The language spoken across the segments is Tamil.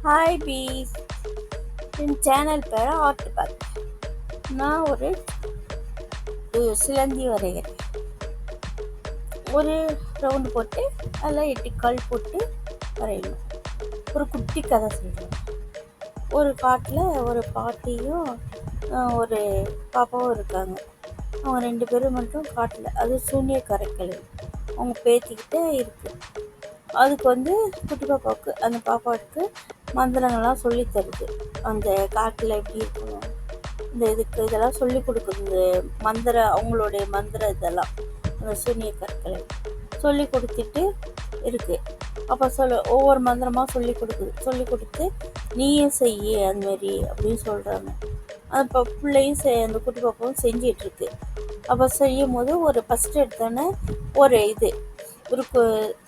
ஹாய் பீஸ், என் சேனல் பேர் ஆர்ட் பாத். நான் ஒரு சிலந்தி வரைகிறேன். ஒரு ரவுண்டு போட்டு அதில் 8 கால் போட்டு வரையணும். ஒரு குட்டி கதை சொல்கிறேன். ஒரு காட்டில் ஒரு பாட்டியும் ஒரு பாப்பாவும் இருக்காங்க. அவங்க 2 பேரும் மட்டும் காட்டில், அது சூனிய கரைக்கல் அவங்க பேத்திக்கிட்டே இருக்குது. அதுக்கு குட்டி பாப்பாவுக்கு, அந்த பாப்பாவுக்கு மந்திரங்கள்லாம் சொல்லி தருது. அந்த காட்டில் எப்படி இருக்கணும், இந்த இதெல்லாம் சொல்லி கொடுக்குது. இந்த அவங்களுடைய மந்திரம் இதெல்லாம் அந்த சூனிய கற்களை சொல்லி கொடுத்துட்டு இருக்கு. அப்போ ஒவ்வொரு மந்திரமாக சொல்லி கொடுத்து நீயும் செய்ய அந்தமாரி அப்படின்னு சொல்கிறாங்க. அந்த பிள்ளையும் அந்த குட்டி பாப்பாவும் செஞ்சிட்ருக்கு. அப்போ செய்யும் போது ஒரு ஃபஸ்ட்டு எடுத்தோன்னே ஒரு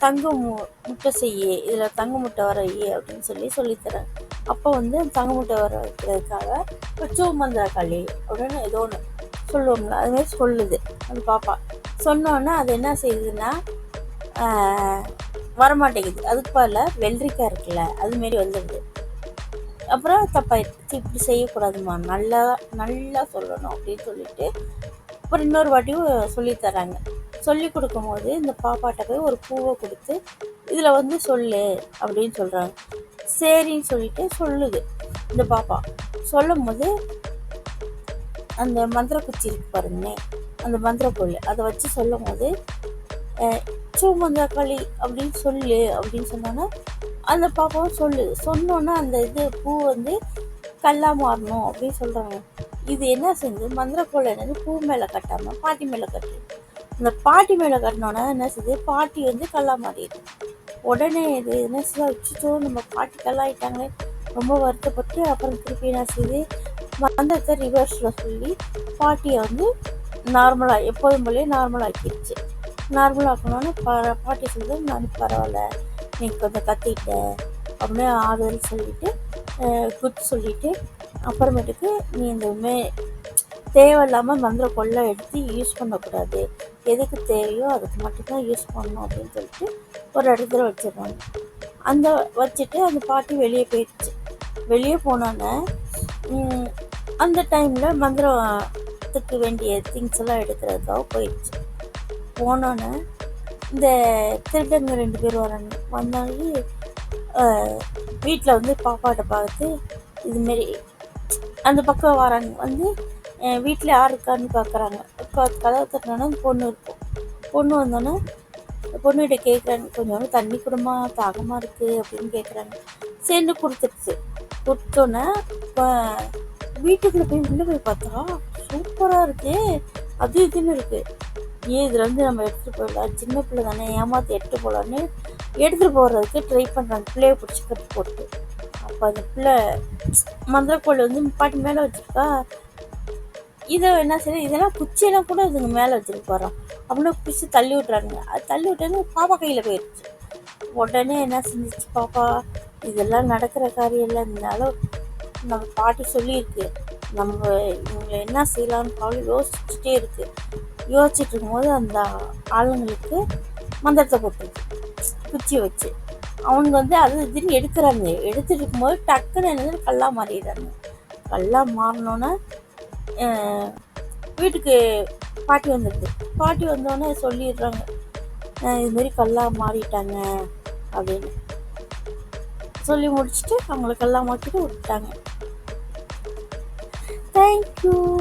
தங்க முட்டை செய்ய, இதில் தங்க முட்டை வர அப்படின்னு சொல்லித்தரேன். அப்போ தங்க முட்டை வர வைக்கிறதுக்காக சூமந்திர களி அப்படின்னு ஏதோ ஒன்று சொல்லுவோம்ல, அதுமாரி சொல்லுது அந்த பாப்பா. சொன்னோன்னே அது என்ன செய்யுதுன்னா வரமாட்டேங்குது. அதுக்கு பதில் வெள்ளரிக்காய் இருக்குல்ல, அதுமாரி வந்துடுது. அப்புறம் தப்பாயிடுச்சு, இப்படி செய்யக்கூடாதுமா, நல்லா சொல்லணும் அப்படின்னு சொல்லிட்டு அப்புறம் இன்னொரு வாட்டியும் சொல்லித்தராங்க. சொல்லி கொடுக்கும்போது இந்த பாப்பாட்ட போய் ஒரு பூவை கொடுத்து இதில் சொல்லு அப்படின்னு சொல்கிறாங்க. சரின்னு சொல்லிட்டு சொல்லுது. இந்த பாப்பா சொல்லும் போது அந்த மந்திர குச்சி இருக்கு பாருங்களேன், அந்த மந்திர பொருள் அதை வச்சு சொல்லும் போது சூமந்திர களி அப்படின்னு சொல்லு அப்படின்னு சொன்னோன்னா அந்த பாப்பாவும் சொன்னோன்னா அந்த பூ கல்லா மாறணும் அப்படின்னு சொல்கிறாங்க. இது என்ன செஞ்சு மந்திரக்கோளை பூ மேலே கட்டாமல் பாட்டி மேலே கட்டு. அந்த பாட்டி மேலே கட்டினோன்னா என்ன செய்யுது, பாட்டி கல்லா மாறிடுது. உடனே இது என்ன செய்ய வச்சுட்டோ, நம்ம பாட்டி கல்லாயிட்டாங்களே ரொம்ப வருத்தப்பட்டு அப்புறம் திருப்பி என்ன செய்யுது, மந்திரத்தை ரிவர்ஸில் சொல்லி பாட்டியை நார்மலாக எப்போதும் போலே நார்மலாகிடுச்சு. நார்மலாக்கணுன்னு பாட்டி சொல்லுது, நான் பரவாயில்ல, நீ கொஞ்சம் கத்திட்டேன் அப்படின்னு ஆறுதல் சொல்லிவிட்டு குத்து சொல்லிவிட்டு அப்புறமேட்டுக்கு நீ தேவையில்லாமல் மந்திர கொள்ளை எடுத்து யூஸ் பண்ணக்கூடாது, எதுக்கு தேவையோ அதுக்கு மட்டும்தான் யூஸ் பண்ணணும் அப்படின்னு சொல்லிட்டு ஒரு இடத்துல வச்சிடுறாங்க. வச்சுட்டு அந்த பாட்டி வெளியே போயிடுச்சு. வெளியே போனோன்னே அந்த டைமில் மந்திரத்துக்கு வேண்டிய திங்ஸ் எல்லாம் எடுக்கிறதுக்காக போயிடுச்சு. போனோன்னே இந்த திருடங்க 2 பேர் வந்தாங்க. வீட்டில் பாப்பாட்ட பார்த்து இதுமாரி அந்த பக்கம் வராங்க. வீட்டில் யார் இருக்கான்னு பார்க்குறாங்க. கதவை தட்டினோன்னா பொண்ணு இருக்கும். பொண்ணு வந்தோன்னே பொண்ணுகிட்ட கேட்குறாங்க, கொஞ்சம் தண்ணி குடுமா, தாகமாக இருக்குது அப்படின்னு கேட்குறாங்க. சேர்ந்து கொடுத்துருச்சு. கொடுத்தோன்னே வீட்டுக்குள்ளே உள்ளே போய் பார்த்தா சூப்பராக இருக்குது, அது இதுன்னு இருக்குது. இதில் நம்ம எடுத்துகிட்டு போயிடலாம், சின்ன பிள்ளை தானே, ஏமாற்றி எடுத்துகிட்டு போகலான்னு எடுத்துகிட்டு போகிறதுக்கு ட்ரை பண்ணுறாங்க, பிள்ளைய பிடிச்சி கட்டி போட்டு. அப்போ அந்த பிள்ளை மந்திரக்கோள் பாட்டி மேலே வச்சுருக்கா. இதை என்ன செய்ய, இதெல்லாம் குச்சியெல்லாம் கூட இதுங்க மேலே வச்சுட்டு போகிறோம் அப்படின்னு பிடிச்சி தள்ளி விட்றாங்க. அது தள்ளி விட்டது பாப்பா கையில் போயிடுச்சு. உடனே என்ன செஞ்சிச்சு பாப்பா, இதெல்லாம் நடக்கிற காரியம் இல்லை, இருந்தாலும் நம்ம பாட்டி சொல்லியிருக்கு, நம்ம இவங்களை என்ன செய்யலான்னு கவலை யோசிச்சுட்டே இருக்குது. யோசிச்சுட்டு இருக்கும்போது அந்த ஆளுங்களுக்கு மந்திரத்தை போட்டுருக்கு குச்சி வச்சு. அவங்க அது இதுன்னு எடுக்கிறாங்க. எடுத்துட்டு இருக்கும்போது டக்குன்னு என்னது கல்லா மாறிடுறாங்க. கல்லா மாறினோன்னே வீட்டுக்கு பாட்டி வந்துடுது. பாட்டி வந்தோடனே சொல்லிடுறாங்க, இதுமாரி கல்லா மாறிட்டாங்க அப்படின்னு சொல்லி முடிச்சுட்டு அவங்களை கல்லா மாற்றிட்டு விட்டாங்க. தேங்க்யூ.